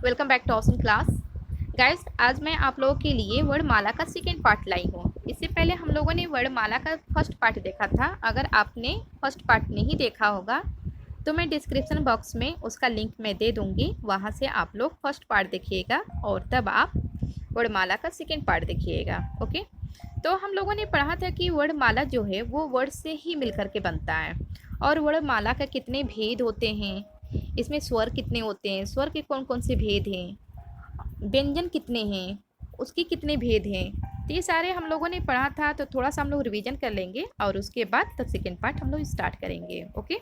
Welcome back to awesome class. Guys, आज मैं आप लोगों के लिए वर्णमाला का सेकेंड पार्ट लाई हूँ। इससे पहले हम लोगों ने वर्णमाला का फर्स्ट पार्ट देखा था। अगर आपने फर्स्ट पार्ट नहीं देखा होगा तो मैं डिस्क्रिप्शन बॉक्स में उसका लिंक मैं दे दूँगी, वहाँ से आप लोग फर्स्ट पार्ट देखिएगा और तब आप वर्णमाला का सेकेंड पार्ट देखिएगा। ओके, तो हम लोगों ने पढ़ा था कि वर्णमाला जो है वो वर्ड से ही मिल करके बनता है और वर्णमाला का कितने भेद होते हैं, इसमें स्वर कितने होते हैं, स्वर के कौन कौन से भेद हैं, व्यंजन कितने हैं, उसके कितने भेद हैं। तो ये सारे हम लोगों ने पढ़ा था। तो थोड़ा सा हम लोग रिवीजन कर लेंगे और उसके बाद तब सेकेंड पार्ट हम लोग स्टार्ट करेंगे। ओके,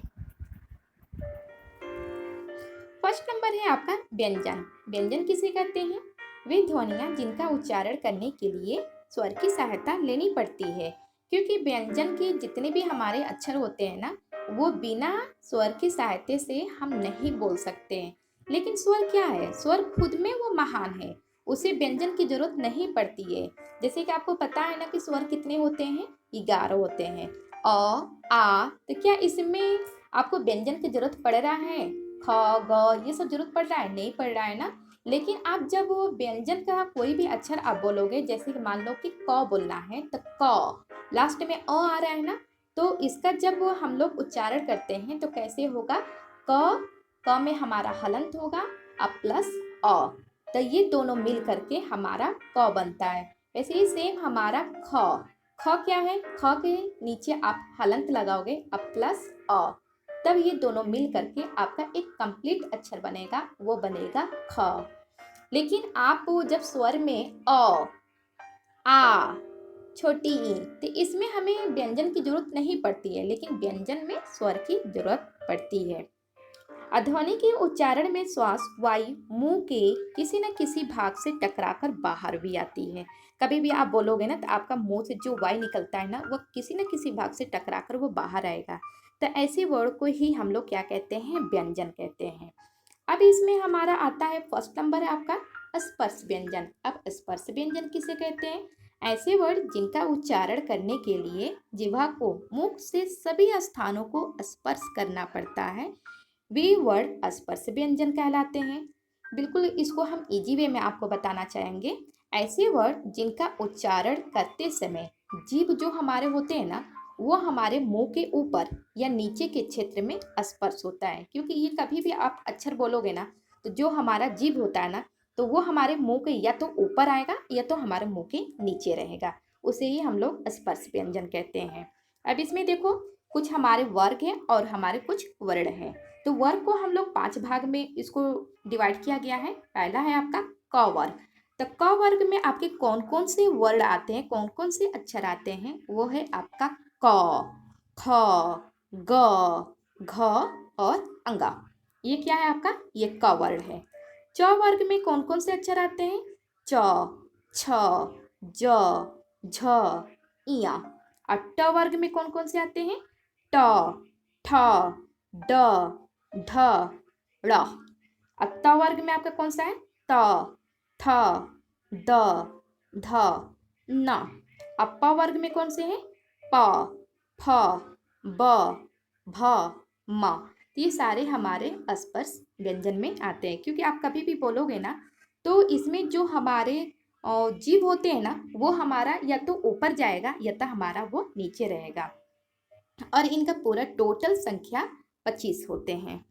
फर्स्ट नंबर है आपका व्यंजन। व्यंजन किसे कहते हैं? वे ध्वनियाँ जिनका उच्चारण करने के लिए स्वर की सहायता लेनी पड़ती है, क्योंकि व्यंजन के जितने भी हमारे अक्षर होते हैं ना, वो बिना स्वर की सहायता से हम नहीं बोल सकते हैं। लेकिन स्वर क्या है? स्वर खुद में वो महान है, उसे व्यंजन की जरूरत नहीं पड़ती है। जैसे कि आपको पता है ना कि स्वर कितने होते हैं? 11 होते हैं। अ आ, तो क्या इसमें आपको व्यंजन की जरूरत पड़ रहा है? ख ग ये सब जरूरत पड़ रहा है? नहीं पड़ रहा है ना। लेकिन आप जब वो व्यंजन का कोई भी अक्षर आप बोलोगे, जैसे कि मान लो कि क बोलना है तो क लास्ट में अ आ रहा है ना, तो इसका जब हम लोग उच्चारण करते हैं तो कैसे होगा? क में हमारा हलंत होगा अब प्लस अ, तो ये दोनों मिल करके हमारा क बनता है। वैसे ही सेम हमारा ख, ख क्या है? ख के नीचे आप हलंत लगाओगे अब प्लस अ, तब ये दोनों मिल करके आपका एक कंप्लीट अक्षर बनेगा, वो बनेगा ख। लेकिन आप जब स्वर में अ, आ, छोटी ई, तो इसमें हमें व्यंजन की जरूरत नहीं पड़ती है, लेकिन व्यंजन में स्वर की जरूरत पड़ती है। अध्वनि के उच्चारण में श्वास वायु मुंह के किसी न किसी भाग से टकराकर बाहर भी आती है। कभी भी आप बोलोगे ना तो आपका मुंह से जो वायु निकलता है ना, वो किसी न किसी भाग से टकराकर वो बाहर आएगा। तो ऐसे वर्ड को ही हम लोग क्या कहते हैं? व्यंजन कहते हैं। अब इसमें हमारा आता है फर्स्ट नंबर है आपका स्पर्श व्यंजन। अब स्पर्श व्यंजन किसे कहते हैं? ऐसे वर्ड जिनका उच्चारण करने के लिए जिह्वा को मुख से सभी स्थानों को स्पर्श करना पड़ता है, वे वर्ड स्पर्श व्यंजन कहलाते हैं। बिल्कुल इसको हम इजी वे में आपको बताना चाहेंगे। ऐसे वर्ड जिनका उच्चारण करते समय जीभ जो हमारे होते हैं ना, वो हमारे मुंह के ऊपर या नीचे के क्षेत्र में स्पर्श होता है। क्योंकि ये कभी भी आप अक्षर बोलोगे ना, तो जो हमारा जीभ होता है ना, तो वो हमारे मुंह के या तो ऊपर आएगा या तो हमारे मुंह के नीचे रहेगा, उसे ही हम लोग स्पर्श व्यंजन कहते हैं। अब इसमें देखो, कुछ हमारे वर्ग हैं और हमारे कुछ वर्ण हैं। तो वर्ग को हम लोग 5 भाग में इसको डिवाइड किया गया है। पहला है आपका क वर्ग। तो क वर्ग में आपके कौन कौन से वर्ण आते हैं, कौन कौन से अक्षर आते हैं? वो है आपका क, ख, ग, घ और अंगा। ये क्या है आपका? ये क वर्ण है। च वर्ग में कौन कौन से अक्षर आते हैं? च, छ, ज, झ, इया। और ट वर्ग में कौन कौन से आते हैं? ट, ठ, ड, ध, ड़। अब त वर्ग में आपका कौन सा है? त, थ, द, ध, न। अब प वर्ग में कौन से हैं? प, फ, ब, भ, म। तो ये सारे हमारे स्पर्श व्यंजन में आते हैं। क्योंकि आप कभी भी बोलोगे ना, तो इसमें जो हमारे जीभ होते हैं ना, वो हमारा या तो ऊपर जाएगा या तो हमारा वो नीचे रहेगा। और इनका पूरा टोटल संख्या 25 होते हैं।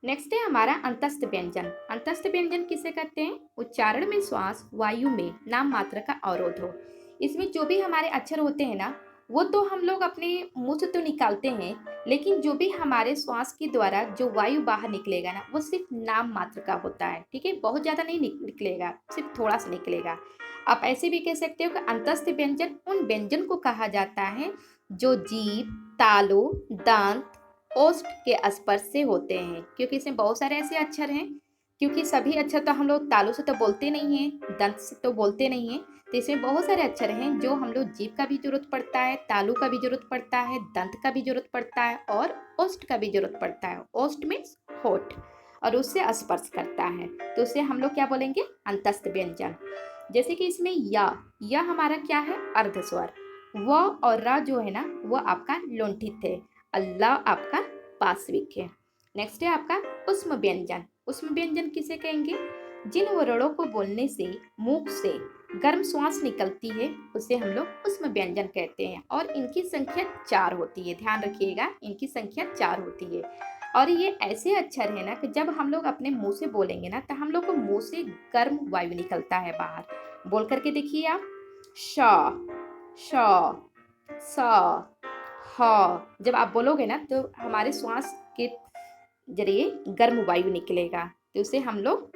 नेक्स्ट है हमारा अंतस्थ व्यंजन। अंतस्थ व्यंजन किसे कहते हैं? उच्चारण में श्वास वायु में नाम मात्र का अवरोध हो। इसमें जो भी हमारे अक्षर होते हैं ना, वो तो हम लोग अपने मुंह से तो निकालते हैं, लेकिन जो भी हमारे श्वास के द्वारा जो वायु बाहर निकलेगा ना, वो सिर्फ नाम मात्र का होता है। ठीक है, बहुत ज़्यादा नहीं निकलेगा, सिर्फ थोड़ा सा निकलेगा। आप ऐसे भी कह सकते हो कि अंतस्थ व्यंजन उन व्यंजन को कहा जाता है जो जीभ, तालु, दांत, ओष्ठ के स्पर्श से होते हैं। क्योंकि इसमें बहुत सारे ऐसे अक्षर हैं, क्योंकि सभी अक्षर तो हम लोग तालु से तो बोलते नहीं हैं, दंत से तो बोलते नहीं हैं। तो इसमें बहुत सारे अक्षर हैं जो हम लोग जीभ का भी जरूरत पड़ता है, तालु का भी जरूरत पड़ता है, दंत का भी जरूरत पड़ता है और ओष्ठ का भी जरूरत पड़ता है। ओष्ठ मीन्स होठ, और उससे स्पर्श करता है, तो उसे हम लोग क्या बोलेंगे? अंतस्थ व्यंजन। जैसे कि इसमें या हमारा क्या है? अर्ध स्वर। व और र जो है ना, वो आपका लुंठित है। अल्लाह आपका पार्श्विक है। नेक्स्ट है आपका उष्म व्यंजन। उष्म व्यंजन किसे कहेंगे? जिन वर्णों को बोलने से मुख से गर्म श्वास निकलती है उसे हम लोग उष्म व्यंजन कहते हैं और इनकी संख्या 4 होती है। ध्यान रखिएगा, इनकी संख्या 4 होती है और ये ऐसे अक्षर है ना कि जब हम लोग अपने मुंह से बोलेंगे ना तो हम लोग को मुंह से गर्म वायु निकलता है बाहर। बोल करके देखिए आप, श, श, स, ह। जब आप बोलोगे ना तो हमारे श्वास के जरिए गर्म वायु निकलेगा, तो उसे हम लोग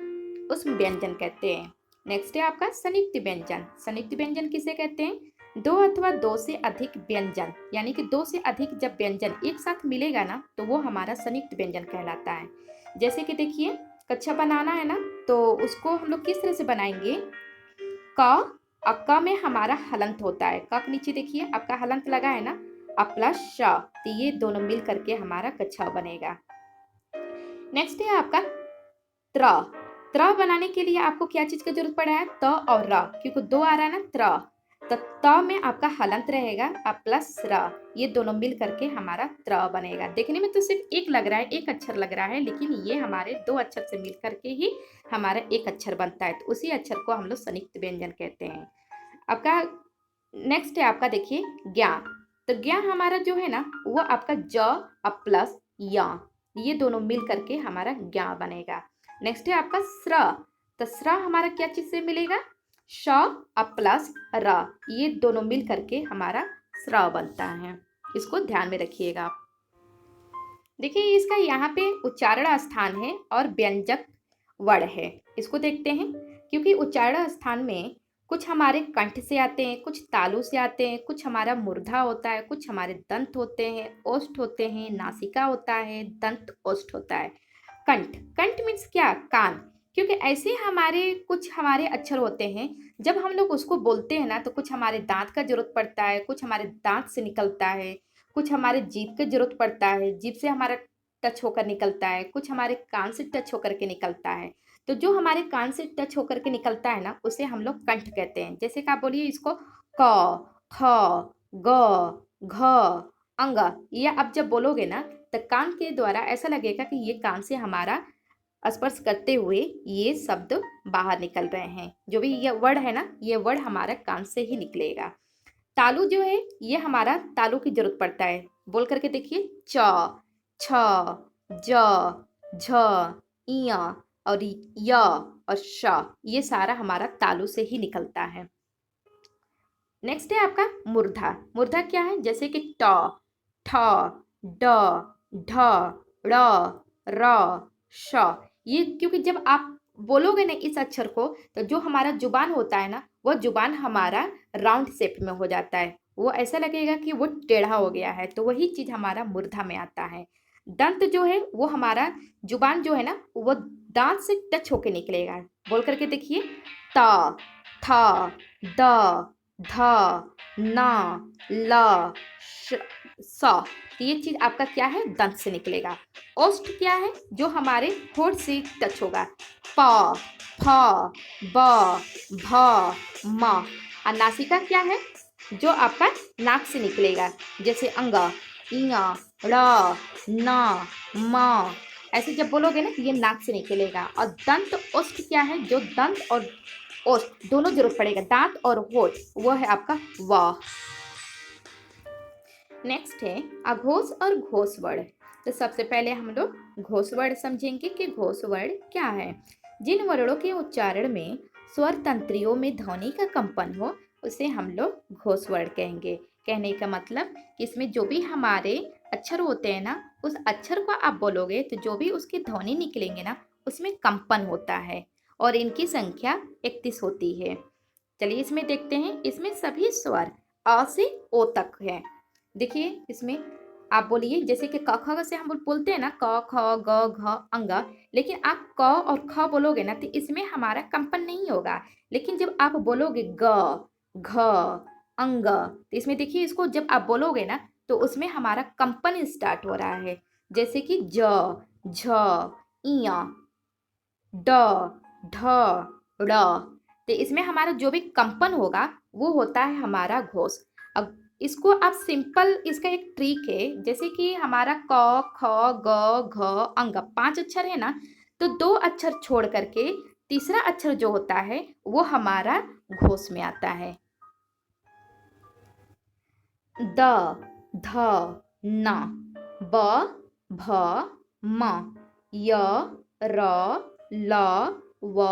उष्म व्यंजन कहते हैं। नेक्स्ट है आपका संयुक्त व्यंजन। संयुक्त व्यंजन किसे कहते हैं? दो अथवा दो से अधिक व्यंजन, यानी कि दो से अधिक जब व्यंजन एक साथ मिलेगा ना तो वो हमारा संयुक्त व्यंजन कहलाता है। जैसे कि देखिए, कच्छा बनाना है ना तो उसको हम लोग किस तरह से बनाएंगे? क, क में हमारा हलंत होता है। क के नीचे देखिए आपका हलंत लगा है ना, अ प्लस श, तो ये दोनों मिल करके हमारा कच्छा बनेगा। नेक्स्ट है आपका त्र। त्र बनाने के लिए आपको क्या चीज की जरूरत पड़ा है? त और र, क्योंकि दो आ रहा है ना त्र, तो त में आपका हलंत रहेगा अ प्लस र, ये दोनों मिल करके हमारा त्र बनेगा। देखने में तो सिर्फ एक लग रहा है, एक अक्षर लग रहा है, लेकिन ये हमारे दो अक्षर से मिल करके ही हमारा एक अक्षर बनता है, तो उसी अक्षर को हम लोग संयुक्त व्यंजन कहते हैं। आपका नेक्स्ट है आपका देखिए ज्ञा। तो ज्ञा हमारा जो है ना वो आपका ज अ प्लस या, ये दोनों मिल करके हमारा ज्ञा बनेगा। नेक्स्ट है आपका स्र। तो स्र हमारा क्या चीज से मिलेगा? श अ प्लस र, ये दोनों मिल करके हमारा स्र बनता है। इसको ध्यान में रखिएगा आप। देखिए इसका यहाँ पे उच्चारण स्थान है और व्यंजक वर्ण है। इसको देखते हैं, क्योंकि उच्चारण स्थान में कुछ हमारे कंठ से आते हैं, कुछ तालु से आते हैं, कुछ हमारा मूर्धा होता है, कुछ हमारे दंत होते हैं, ओष्ठ होते हैं, नासिका होता है, दंत ओष्ठ होता है। कंठ, कंठ मीन्स क्या? कान। क्योंकि ऐसे कुछ हमारे अक्षर होते हैं, जब हम लोग उसको बोलते हैं ना तो कुछ हमारे दांत का जरूरत पड़ता है, कुछ हमारे दांत से निकलता है, कुछ हमारे जीभ की जरूरत पड़ता है, जीभ से हमारा टच होकर निकलता है, कुछ हमारे कान से टच होकर के निकलता है। तो जो हमारे कान से टच होकर के निकलता है ना उसे हम लोग कंठ कहते हैं। जैसे कि आप बोलिए इसको क, ख, ग, घ, अंग, ये आप जब बोलोगे ना तो कान के द्वारा ऐसा लगेगा कि ये कान से हमारा स्पर्श करते हुए ये शब्द बाहर निकल रहे हैं। जो भी ये वर्ड है ना, ये वर्ड हमारा कान से ही निकलेगा। तालु जो है ये हमारा तालु की जरूरत पड़ता है। बोल करके देखिए, च, छ, ज, झ, इय और य और श, ये सारा हमारा तालु से ही निकलता है। नेक्स्ट है आपका मूर्धा। मूर्धा क्या है? जैसे कि ट, ठ, ड, ढ, ड़, र, श, ये क्योंकि जब आप बोलोगे ना इस अक्षर को तो जो हमारा जुबान होता है ना वो जुबान हमारा राउंड शेप में हो जाता है, वो ऐसा लगेगा कि वो टेढ़ा हो गया है, तो वही चीज हमारा मूर्धा में आता है। दंत जो है वो हमारा जुबान जो है ना वो दांत से टच होके निकलेगा। बोल करके देखिए, त, थ, द, ध, न, ल, श, स, तो ये चीज आपका क्या है? दंत से निकलेगा। ओष्ठ क्या है? जो हमारे होठ से टच होगा। प, फ, ब, भ, म। और नासिका क्या है? जो आपका नाक से निकलेगा। जैसे अंग, इङ, ड़, न, म, ऐसे जब बोलोगे ना तो ये नाक से निकलेगा। और दंत ओष्ठ क्या है? जो दंत और ओष्ठ दोनों जरूरत पड़ेगा, दांत और होठ, वो है आपका व। नेक्स्ट है अघोष और घोष वर्ण। तो सबसे पहले हम लोग घोष वर्ण समझेंगे कि घोष वर्ण क्या है। जिन वर्णों के उच्चारण में स्वर तंत्रियों में ध्वनि का कंपन हो उसे हम लोग घोष वर्ण कहेंगे। कहने का मतलब कि इसमें जो भी हमारे अक्षर होते हैं ना उस अक्षर को आप बोलोगे तो जो भी उसकी ध्वनि निकलेंगे ना उसमें कंपन होता है और इनकी संख्या 31 होती है। चलिए इसमें देखते हैं। इसमें सभी स्वर अ से ओ तक है। देखिए इसमें आप बोलिए, जैसे कि क ख से हम बोलते हैं ना क ख ग घ अंग, लेकिन आप क और ख बोलोगे ना तो इसमें हमारा कंपन नहीं होगा। लेकिन जब आप बोलोगे ग घ अंग तो इसमें देखिए इसको जब आप बोलोगे ना तो उसमें हमारा कंपन स्टार्ट हो रहा है। जैसे कि ज, झ, इय, ड, ढ, ड़, तो इसमें हमारा जो भी कंपन होगा वो होता है हमारा घोष। अब इसको आप सिंपल, इसका एक ट्रिक है, जैसे कि हमारा क, ख, ग, घ, अंग 5 अक्षर है ना, तो 2 अक्षर छोड़ करके तीसरा अक्षर जो होता है वो हमारा घोष में आता है। द, ध, न, ब, भ, म, य, र, ल, व,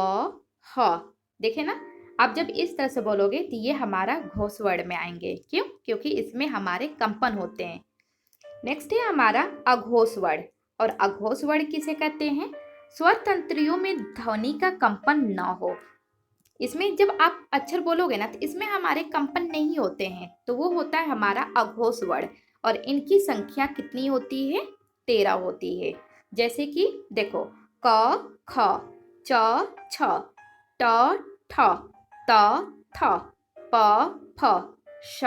ह। देखे ना, आप जब इस तरह से बोलोगे तो ये हमारा घोष वर्ड में आएंगे। क्यों? क्योंकि इसमें हमारे कंपन होते हैं। नेक्स्ट है हमारा अघोष वर्ड। और अघोष वर्ड किसे कहते हैं? स्वर तंत्रियों में ध्वनि का कंपन न हो। इसमें जब आप अक्षर बोलोगे ना तो इसमें हमारे कंपन नहीं होते हैं, तो वो होता है हमारा अघोष वर्ड। और इनकी संख्या कितनी होती है? 13 होती है। जैसे कि देखो, क, ख, च, छ, ट, ठ, त, थ, प, फ, श,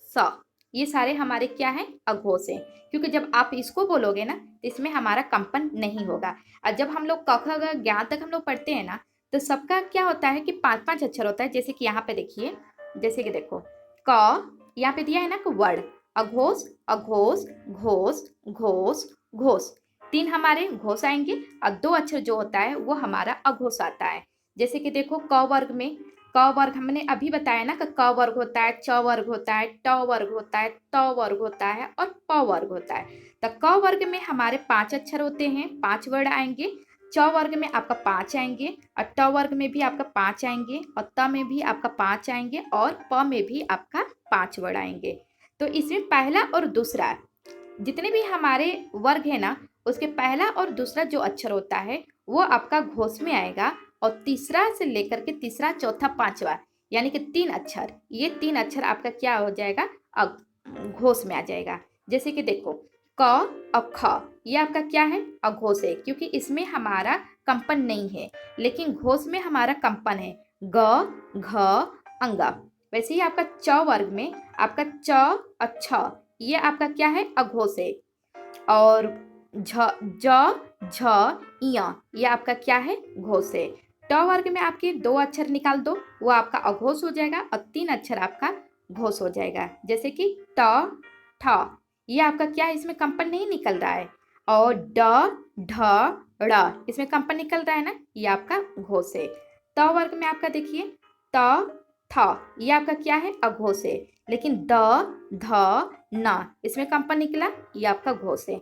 स। ये सारे हमारे क्या हैं? अघोष हैं। क्योंकि जब आप इसको बोलोगे ना तो इसमें हमारा कंपन नहीं होगा। और जब हम लोग क, ख, ग, ज्ञ तक हम लोग पढ़ते हैं ना, तो सबका क्या होता है कि 5-5 अक्षर होता है। जैसे कि यहाँ पे देखिए, जैसे कि देखो, क यहाँ पे दिया है ना कि वर्ड, अघोष, अघोष, घोष, घोष, घोष। 3 हमारे घोष आएंगे और 2 अक्षर जो होता है वो हमारा अघोष आता है। जैसे कि देखो, क वर्ग में, क वर्ग हमने अभी बताया ना कि क वर्ग होता है, च वर्ग होता है, ट वर्ग होता है, त वर्ग होता है और प वर्ग होता है। तो क वर्ग में हमारे 5 अक्षर होते हैं, 5 वर्ड आएंगे। च वर्ग में आपका 5 आएंगे और ट वर्ग में भी आपका 5 आएंगे और त में भी आपका 5 आएंगे और प में भी आपका 5 वर्ड आएंगे। तो इसमें पहला और दूसरा, जितने भी हमारे वर्ग है ना, उसके पहला और दूसरा जो अक्षर होता है वो आपका घोष में आएगा। और तीसरा से लेकर के तीसरा, चौथा, पांचवा, यानी कि 3 अक्षर, ये 3 अक्षर आपका क्या हो जाएगा? घोष में आ जाएगा। जैसे कि देखो, क और ख, ये आपका क्या है? अघोष है, क्योंकि इसमें हमारा कंपन नहीं है। लेकिन घोष में हमारा कंपन है, ग, घ, अंग। वैसे ही आपका च वर्ग में आपका च और छ, ये आपका क्या है? अघोष है। और झ, ज, झ, इया, ये आपका क्या है? घोष है। ट वर्ग में आपके 2 अक्षर निकाल दो, वो आपका अघोष हो जाएगा और 3 अक्षर आपका घोष हो जाएगा। जैसे कि ट, ठ, ये आपका क्या है? इसमें कंपन नहीं निकल रहा है। और ड, ढ, ड़, इसमें कंपन निकल रहा है ना, ये आपका घोष है। त वर्ग में आपका देखिए, त, थ, ये आपका क्या है? अघोष है। लेकिन द, ध, न, इसमें कंपन निकला, ये आपका घोष है।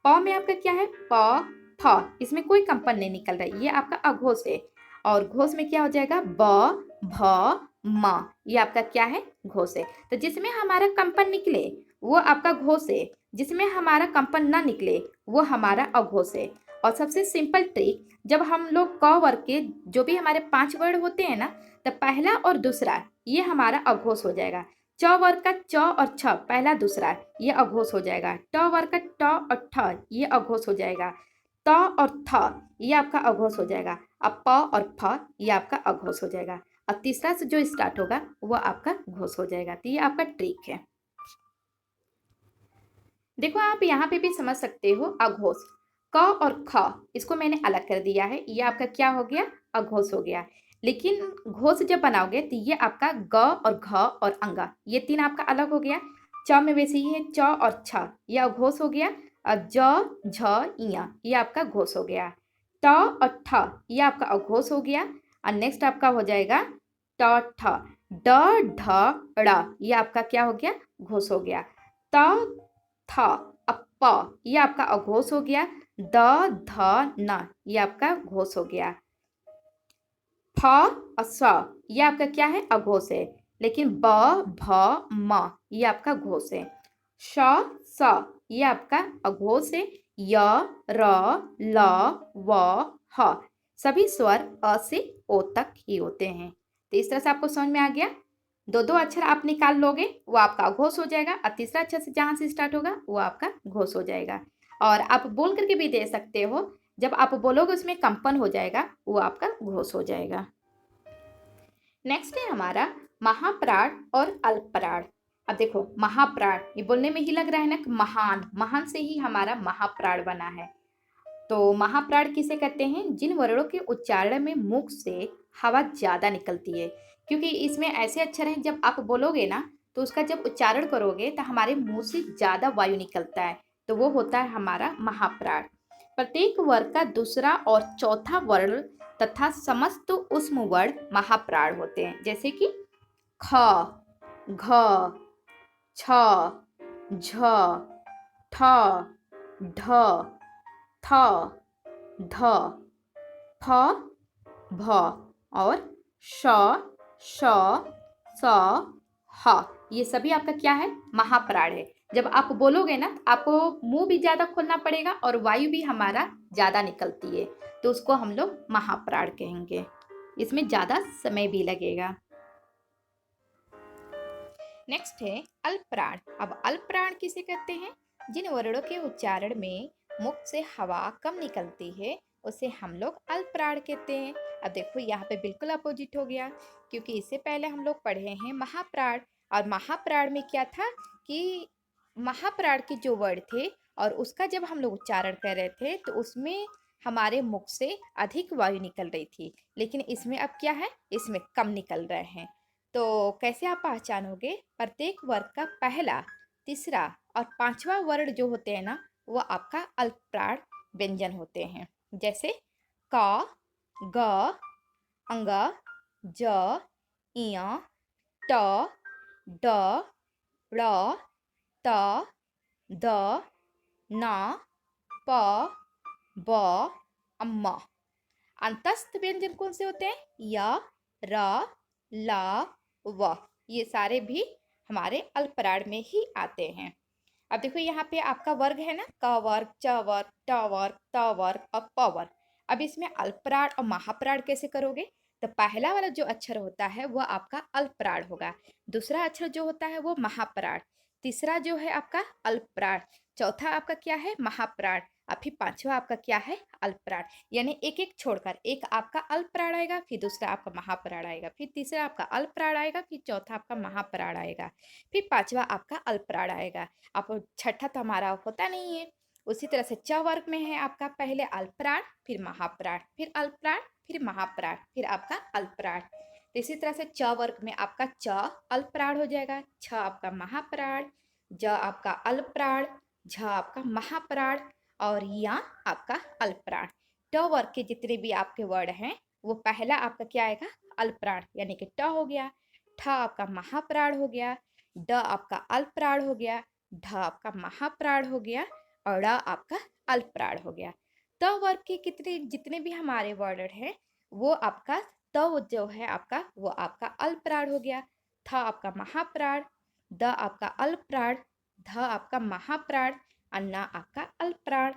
प में आपका क्या है? प, फ, इसमें कोई कंपन नहीं निकल रहा है, ये आपका अघोष है। और घोष में क्या हो जाएगा? ब, भ, म, ये आपका क्या है? घोष है। तो जिसमें हमारा कंपन निकले वो आपका घोष है, जिसमें हमारा कंपन ना निकले वो हमारा अघोष है। और सबसे सिंपल ट्रिक, जब हम लोग क वर्ग के जो भी हमारे 5 वर्ड होते हैं ना, तो पहला और दूसरा ये हमारा अघोष हो जाएगा। च वर्ग का च और छ, पहला दूसरा, ये अघोष हो जाएगा। ट वर्ग का ट और ठ, ये अघोष हो जाएगा। त और थ, ये आपका अघोष हो जाएगा। अब प और फ, ये आपका अघोष हो जाएगा। और तीसरा से जो स्टार्ट होगा वो आपका घोष हो जाएगा। तो ये आपका ट्रिक है। देखो, आप यहाँ पे भी समझ सकते हो अघोष। क और ख, इसको मैंने अलग कर दिया है, ये आपका क्या हो गया? अघोष हो गया। लेकिन घोष जब बनाओगे तो ये आपका ग और घ और अंग, ये 3 आपका अलग हो गया। च में वैसे ही है, च और छ, ये अघोष हो गया। और ज, झ, इया, ये आपका घोष हो गया। ट और ठ, ये आपका अघोष हो गया। और नेक्स्ट आपका हो जाएगा ट, ठ, ड, ढ, ड़, ये आपका क्या हो गया? घोष हो गया। त, थ, प, ये आपका अघोष हो गया। द, ध, न, ये आपका घोष हो गया। फ और स, ये आपका क्या है? अघोष है। लेकिन ब, भ, म, ये आपका घोष है। श, स, ये आपका अघोष है। य, र, ल, व, ह, सभी स्वर अ से ओ तक ही होते हैं। तो इस तरह से आपको समझ में आ गया। 2-2 अक्षर आप निकाल लोगे, वो आपका अघोष हो जाएगा। और तीसरा अक्षर से जहाँ से स्टार्ट होगा वो आपका घोष हो जाएगा। और आप बोल करके भी दे सकते हो, जब आप बोलोगे उसमें कंपन हो जाएगा, वो आपका घोष हो जाएगा। नेक्स्ट है हमारा महाप्राण और अल्पप्राण। अब देखो, महाप्राण, ये बोलने में ही लग रहा है ना कि महान, महान से ही हमारा महाप्राण बना है। तो महाप्राण किसे कहते हैं? जिन वर्णों के उच्चारण में मुख से हवा ज्यादा निकलती है। क्योंकि इसमें ऐसे अक्षर हैं, जब आप बोलोगे ना तो उसका जब उच्चारण करोगे तो हमारे मुंह से ज़्यादा वायु निकलता है, तो वो होता है हमारा महाप्राण। प्रत्येक वर्ग का दूसरा और चौथा वर्ण तथा समस्त ऊष्म वर्ण महाप्राण होते हैं, जैसे कि ख, घ, छ, झ, ठ, ढ, थ, ध, फ, भ और श, श, स, ह। ये सभी आपका क्या है? महाप्राण है। जब आप बोलोगे ना तो आपको मुंह भी ज्यादा खोलना पड़ेगा और वायु भी हमारा ज्यादा निकलती है, तो उसको हम लोग महाप्राण कहेंगे। इसमें ज्यादा समय भी लगेगा। नेक्स्ट है अल्पप्राण। अब अल्पप्राण किसे कहते हैं? जिन वर्णों के उच्चारण में मुख से हवा कम निकलती है उसे हम लोग अल्पप्राण कहते हैं। अब देखो यहाँ पे बिल्कुल अपोजिट हो गया, क्योंकि इससे पहले हम लोग पढ़े हैं महाप्राण, और महाप्राण में क्या था कि महाप्राण के जो वर्ड थे और उसका जब हम लोग उच्चारण कर रहे थे तो उसमें हमारे मुख से अधिक वायु निकल रही थी, लेकिन इसमें अब क्या है, इसमें कम निकल रहे हैं। तो कैसे आप पहचानोगे? प्रत्येक वर्ग का पहला, तीसरा और पांचवा वर्ण जो होते हैं ना, वो आपका अल्पप्राण व्यंजन होते हैं। जैसे क, ग, अंग, ज, इय, ट, ड, ड़, त, द, न, प, ब, अम्म। अंतस्थ व्यंजन कौन से होते हैं? य, र, ल, व। ये सारे भी हमारे अल्पप्राण में ही आते हैं। अब देखो यहाँ पे आपका वर्ग है ना, क वर्ग, च वर्ग, ट वर्ग, त वर्ग और प वर्ग। अब इसमें अल्पप्राण और महाप्राण कैसे करोगे? तो पहला वाला जो अक्षर होता है वो आपका अल्पप्राण होगा, दूसरा अक्षर जो होता है वो महाप्राण, तीसरा जो है आपका अल्पप्राण, चौथा आपका क्या है? महाप्राण, और फिर पांचवा आपका क्या है? अल्पप्राण। यानी एक एक छोड़कर, एक आपका अल्पप्राण आएगा, फिर दूसरा आपका महाप्राण आएगा, फिर तीसरा आपका अल्पप्राण आएगा, फिर चौथा आपका महाप्राण आएगा, फिर पांचवा आपका अल्पप्राण आएगा। अब छठा तो हमारा होता नहीं है। उसी तरह से च वर्ग में है आपका पहले अल्पप्राण, फिर महाप्राण, फिर अल्पप्राण, फिर महाप्राण, फिर आपका अल्पप्राण। तो इसी तरह से च वर्ग में आपका च अल्पप्राण हो जाएगा, छ आपका महाप्राण, ज आपका अल्पप्राण, झ आपका महाप्राण और या आपका अल्पप्राण। ट वर्ग के जितने भी आपके वर्ड हैं वो पहला आपका क्या आएगा? अल्पप्राण, यानी कि ट हो गया, ठ आपका महाप्राण हो गया, ड आपका अल्पप्राण हो गया, ढ आपका महाप्राण हो गया और ड़ आपका अल्पप्राण हो गया। त वर्ग के कितने जितने भी हमारे वर्ड हैं वो आपका त जो है आपका वो आपका अल्पप्राण हो गया, थ आपका महाप्राण, द आपका अल्पप्राण, ध आपका महाप्राण, अन्ना आपका अल्पप्राण,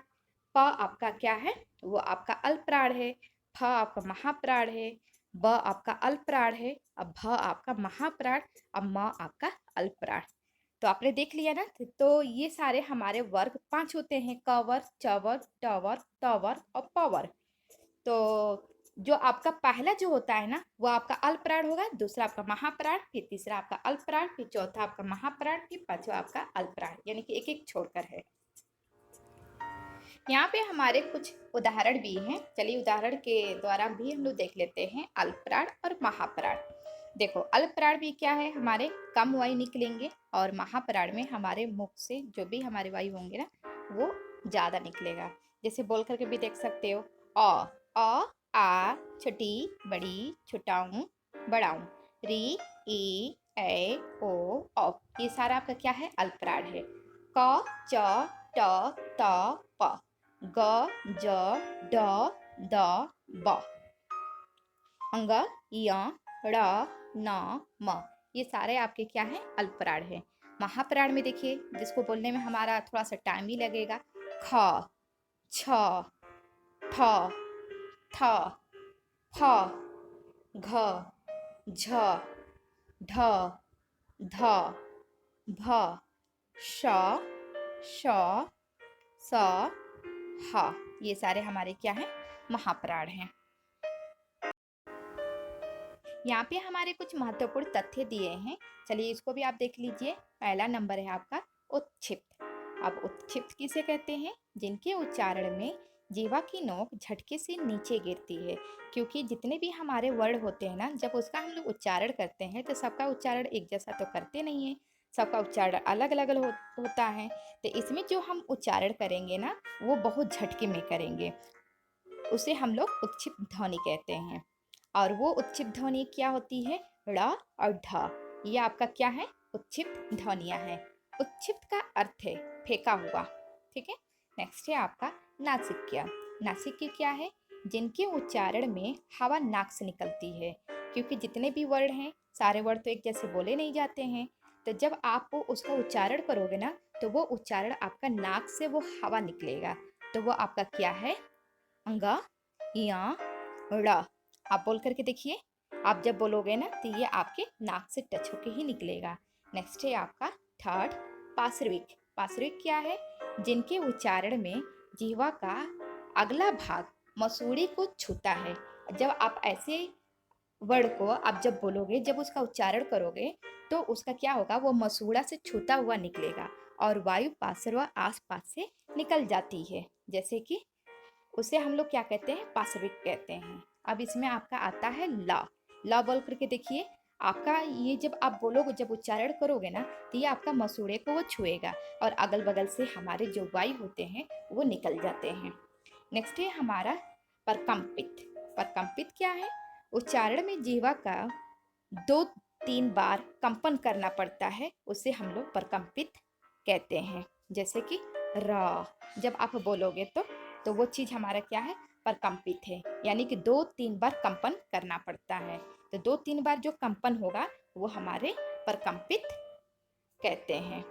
प आपका क्या है? वो आपका अल्पप्राण है, फ आपका महाप्राण है, ब आपका अल्पप्राण है, अब भ आपका महाप्राण, अब म आपका अल्पप्राण। तो आपने देख लिया ना, तो ये सारे हमारे वर्ग 5 होते हैं, क वर्ग, च वर्ग, ट वर्ग, त वर्ग और प वर्ग। तो जो आपका पहला जो होता है ना वो आपका अल्पप्राण होगा, दूसरा आपका महाप्राण, फिर तीसरा आपका अल्पप्राण, फिर चौथा आपका महाप्राण, फिर पांचवा आपका अल्पप्राण, यानी कि एक एक छोड़कर है। यहाँ पे हमारे कुछ उदाहरण भी हैं, चलिए उदाहरण के द्वारा भी हम लोग देख लेते हैं अल्पप्राण और महाप्राण। देखो अल्पप्राण भी क्या है, हमारे कम वायु निकलेंगे और महाप्राण में हमारे मुख से जो भी हमारे वायु होंगे ना वो ज्यादा निकलेगा। जैसे बोल करके भी देख सकते हो, अ आ छोटी बड़ी छोटाऊ बड़ाऊ, री ई ए ओ औ। ये सारा आपका क्या है? अल्पप्राण है। क च ट त प, ग ज ड द ब, अंग य ड़ न म। ये सारे आपके क्या हैं? अल्पप्राण है। महाप्राण में देखिए जिसको बोलने में हमारा थोड़ा सा टाइम ही लगेगा, ख छ ठ थ फ घ झ ढ ध भ श श स ह। ये सारे हमारे क्या हैं? महाप्राण हैं। यहाँ पे हमारे कुछ महत्वपूर्ण तथ्य दिए हैं, चलिए इसको भी आप देख लीजिए। पहला नंबर है आपका उत्क्षिप्त। अब उत्क्षिप्त किसे कहते हैं? जिनके उच्चारण में जीवा की नोक झटके से नीचे गिरती है, क्योंकि जितने भी हमारे वर्ड होते हैं ना जब उसका हम लोग उच्चारण करते हैं तो सबका उच्चारण एक जैसा तो करते नहीं है, सबका उच्चारण अलग अलग होता है। तो इसमें जो हम उच्चारण करेंगे ना, वो बहुत झटके में करेंगे, उसे हम लोग उत्क्षिप्त ध्वनि कहते हैं। और वो उत्क्षिप्त ध्वनि क्या होती है? ड़ और ढ। ये आपका क्या है? उत्क्षिप्त ध्वनियां हैं। उत्क्षिप्त का अर्थ है फेंका हुआ। ठीक है। नेक्स्ट है आपका नासिक्य। नासिक्य क्या है? जिनके उच्चारण में हवा नाक से निकलती है, क्योंकि जितने भी वर्ड हैं सारे वर्ड तो एक जैसे बोले नहीं जाते हैं। तो जब आप उसका उच्चारण करोगे ना, तो वो उच्चारण आपका नाक से वो हवा निकलेगा। तो वो आपका क्या है? अंगा या ड़। आप बोल करके देखिए। आप जब बोलोगे ना, तो ये आपके नाक से टच होके ही निकलेगा। नेक्स्ट है आपका थर्ड पार्श्विक। पार्श्विक क्या है? जिनके उच्चारण में जिह्वा का अगला भाग मसूड़े को छूता है। जब आप ऐसे वर्ड को आप जब बोलोगे, जब उसका उच्चारण करोगे, तो उसका क्या होगा? वो मसूड़ा से छूता हुआ निकलेगा और वायु पार्श्व आसपास से निकल जाती है। जैसे कि उसे हम लोग क्या कहते हैं? पार्श्विक कहते हैं। अब इसमें आपका आता है ला। ला बोल करके देखिए। आपका ये जब आप बोलोगे, जब उच्चारण करोगे ना, तो ये आपका मसूड़े को वो छुएगा और अगल बगल से हमारे जो वायु होते हैं वो निकल जाते हैं। नेक्स्ट है हमारा परकंपित। परकंपित क्या है? उच्चारण में जीवा का 2-3 बार कंपन करना पड़ता है, उसे हम लोग परकंपित कहते हैं। जैसे कि र। जब आप बोलोगे तो वो चीज़ हमारा क्या है? परकंपित है, यानी कि 2-3 बार कंपन करना पड़ता है। तो 2-3 बार जो कंपन होगा वो हमारे परकंपित कहते हैं।